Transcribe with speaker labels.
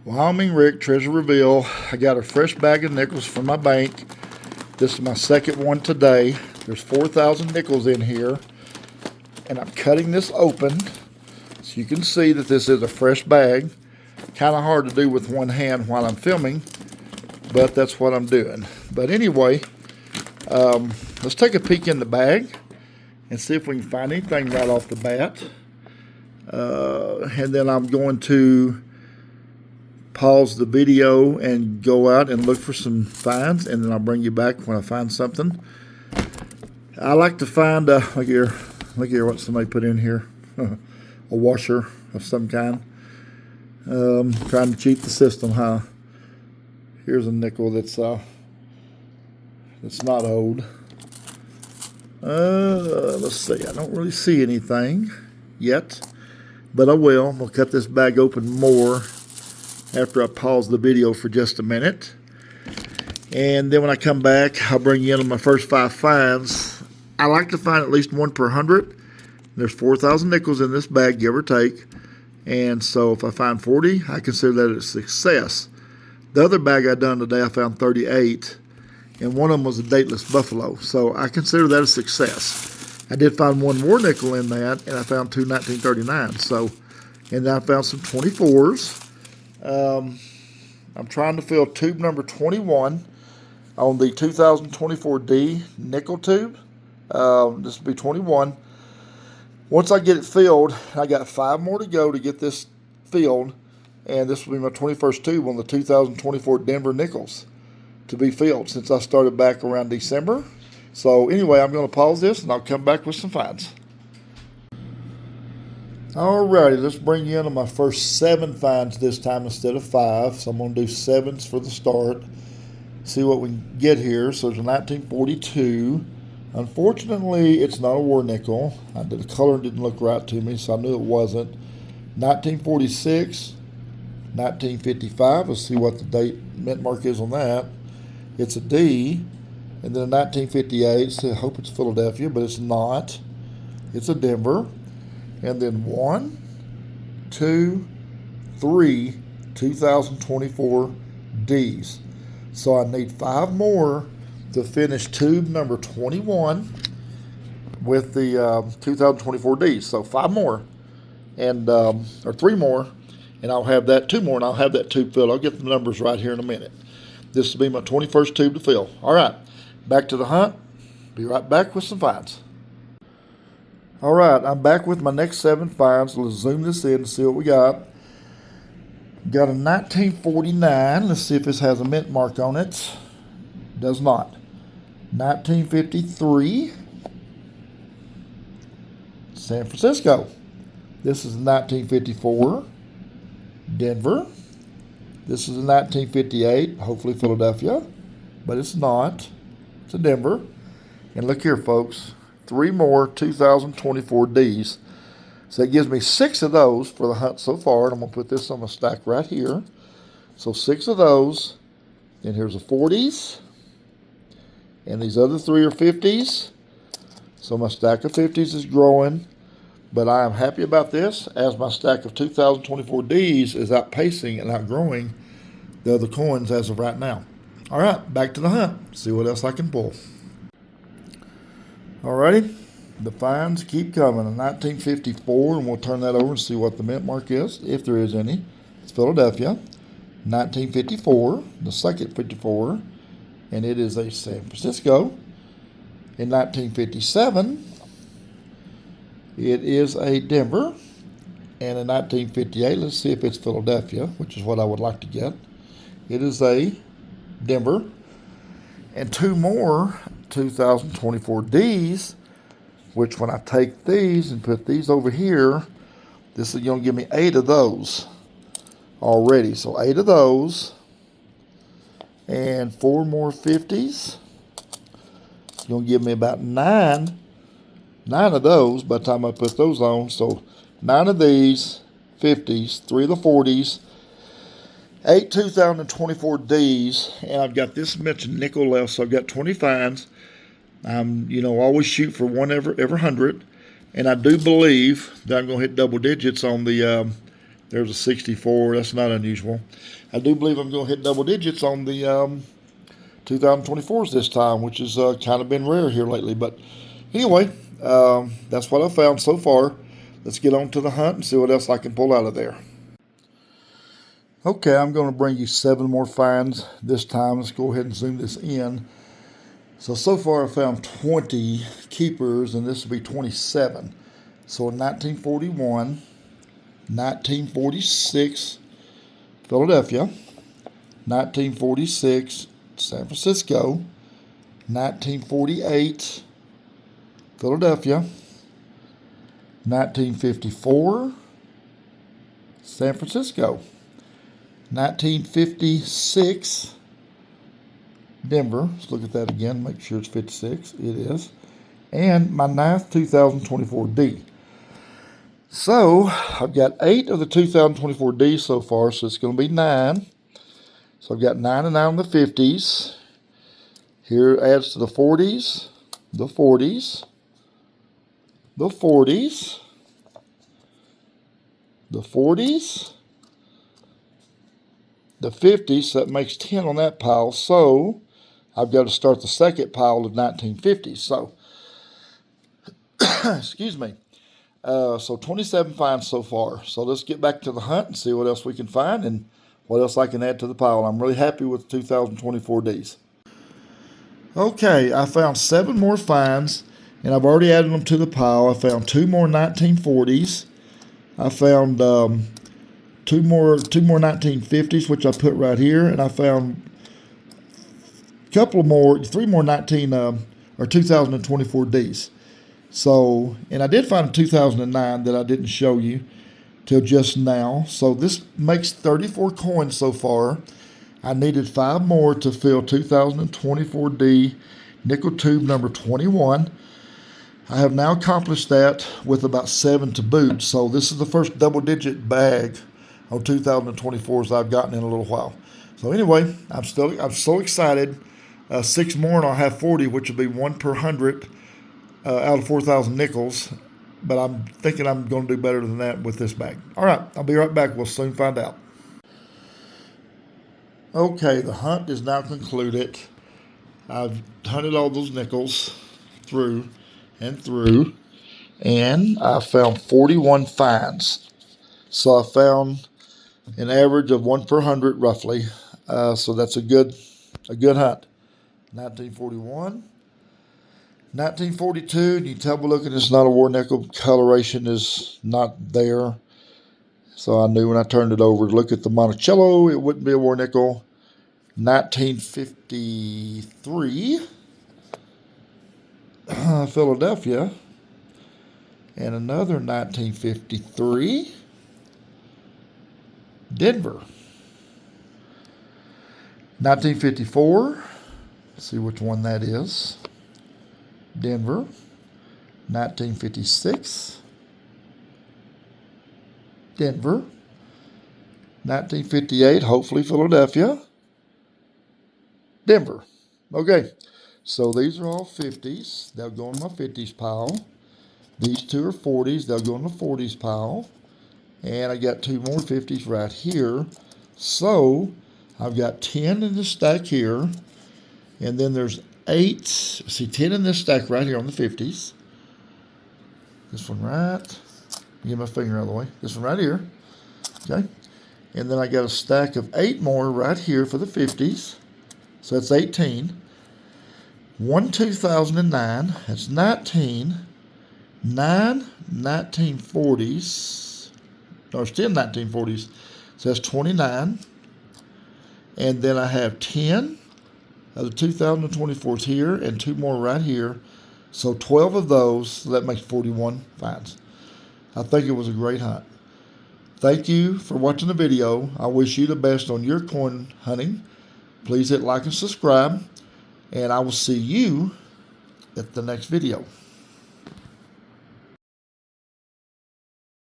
Speaker 1: Wyoming Rick Treasure Reveal. I got a fresh bag of nickels from my bank. This is my second one today. There's 4,000 nickels in here. And I'm cutting this open so you can see that this is a fresh bag. Kind of hard to do with one hand while I'm filming, but that's what I'm doing. But anyway, let's take a peek in the bag and see if we can find anything right off the bat. And then I'm going to pause the video and go out and look for some finds, and then I'll bring you back when I find something. I like to find, look here what somebody put in here, a washer of some kind. Trying to cheat the system, huh? Here's a nickel that's not old. Let's see, I don't really see anything yet, but I will. We'll cut this bag open more after I pause the video for just a minute. And then when I come back, I'll bring you in on my first 5 finds. I like to find at least one per 100. There's 4,000 nickels in this bag, give or take. And so if I find 40, I consider that a success. The other bag I done today, I found 38. And one of them was a dateless buffalo. So I consider that a success. I did find one more nickel in that, and I found 2 1939. So, and then I found some 24s. I'm trying to fill tube number 21 on the 2024D nickel tube. This will be 21. Once I get it filled, I got 5 more to go to get this filled, and this will be my 21st tube on the 2024 Denver nickels to be filled since I started back around December. So anyway, I'm going to pause this and I'll come back with some finds. Alrighty, let's bring you into my first 7 finds this time instead of 5. So I'm going to do 7s for the start. See what we can get here. So there's a 1942. Unfortunately, it's not a war nickel. The color didn't look right to me, so I knew it wasn't. 1946, 1955. Let's see what the date mint mark is on that. It's a D. And then a 1958. So I hope it's Philadelphia, but it's not. It's a Denver. And then 1, 2, 3 2024 Ds. So I need 5 more to finish tube number 21 with the 2024 Ds. So 5 more, and or 3 more, and I'll have that 2 more, and I'll have that tube filled. I'll get the numbers right here in a minute. This will be my 21st tube to fill. All right, back to the hunt. Be right back with some finds. All right, I'm back with my next 7 finds. Let's zoom this in and see what we got. Got a 1949. Let's see if this has a mint mark on it. Does not. 1953. San Francisco. This is a 1954. Denver. This is a 1958. Hopefully Philadelphia. But it's not. It's a Denver. And look here, folks. 3 more 2024 Ds. So that gives me 6 of those for the hunt so far. And I'm going to put this on my stack right here. So 6 of those. Then here's the 40s. And these other 3 are 50s. So my stack of 50s is growing. But I am happy about this, as my stack of 2024 Ds is outpacing and outgrowing the other coins as of right now. All right, back to the hunt. See what else I can pull. Alrighty, the finds keep coming. A 1954, and we'll turn that over and see what the mint mark is, if there is any. It's Philadelphia. 1954, the second 54, and it is a San Francisco. In 1957, it is a Denver. And in 1958, let's see if it's Philadelphia, which is what I would like to get. It is a Denver. And 2 more 2024 Ds, which when I take these and put these over here, this is going to give me 8 of those already. So 8 of those and 4 more 50s. It's going to give me about 9 of those by the time I put those on. So 9 of these 50s, 3 of the 40s, 8 2024 Ds, and I've got this much nickel left, so I've got 20 finds. Always shoot for every 100, and I do believe that I'm going to hit double digits on the There's a 64. That's not unusual. I do believe I'm going to hit double digits on the 2024s this time, which has kind of been rare here lately. But anyway, that's what I found so far. Let's get on to the hunt and see what else I can pull out of there. Okay, I'm going to bring you 7 more finds this time. Let's go ahead and zoom this in. So far I found 20 keepers, and this will be 27. So in 1941, 1946, Philadelphia, 1946, San Francisco, 1948, Philadelphia, 1954, San Francisco, 1956, Denver. Let's look at that again, make sure it's 56. It is. And my 9th 2024D. So I've got 8 of the 2024D so far, so it's going to be 9. So I've got 9 and 9 on the 50s. Here adds to the 40s, the 40s, the 40s, the 40s, the 50s. So that makes 10 on that pile. So I've got to start the second pile of 1950s. So, excuse me. So 27 finds so far. So let's get back to the hunt and see what else we can find and what else I can add to the pile. I'm really happy with 2024Ds. Okay, I found 7 more finds, and I've already added them to the pile. I found 2 more 1940s. I found 2 more 1950s, which I put right here, and I found a couple more, 3 more 2024Ds. So, and I did find a 2009 that I didn't show you till just now. So this makes 34 coins so far. I needed 5 more to fill 2024D nickel tube number 21. I have now accomplished that with about 7 to boot. So this is the first double-digit bag on 2024s I've gotten in a little while. So anyway, I'm so excited. 6 more and I'll have 40, which will be 1 per 100. Out of 4,000 nickels, but I'm thinking I'm going to do better than that with this bag. All right, I'll be right back. We'll soon find out. Okay, the hunt is now concluded. I've hunted all those nickels through and through, and I found 41 finds. So I found an average of 1 per 100 roughly. So that's a good hunt. 1941. 1942, and you can tell by looking, it's not a war nickel. Coloration is not there. So I knew when I turned it over to look at the Monticello, it wouldn't be a war nickel. 1953, Philadelphia. And another 1953, Denver. 1954, let's see which one that is. Denver. 1956, Denver. 1958, hopefully Philadelphia, Denver. Okay, so these are all 50s. They'll go in my 50s pile. These 2 are 40s. They'll go in the 40s pile. And I got 2 more 50s right here. So I've got 10 in the stack here. And then there's 8, see 10 in this stack right here on the 50s. This one right, get my finger out of the way. This one right here, okay. And then I got a stack of 8 more right here for the 50s. So that's 18. 1 2009, that's 19. 9 1940s, no, it's 10 1940s, so that's 29. And then I have 10 of the 2024s here and 2 more right here. So 12 of those, so that makes 41 finds. I think it was a great hunt. Thank you for watching the video. I wish you the best on your coin hunting. Please hit like and subscribe, and I will see you at the next video.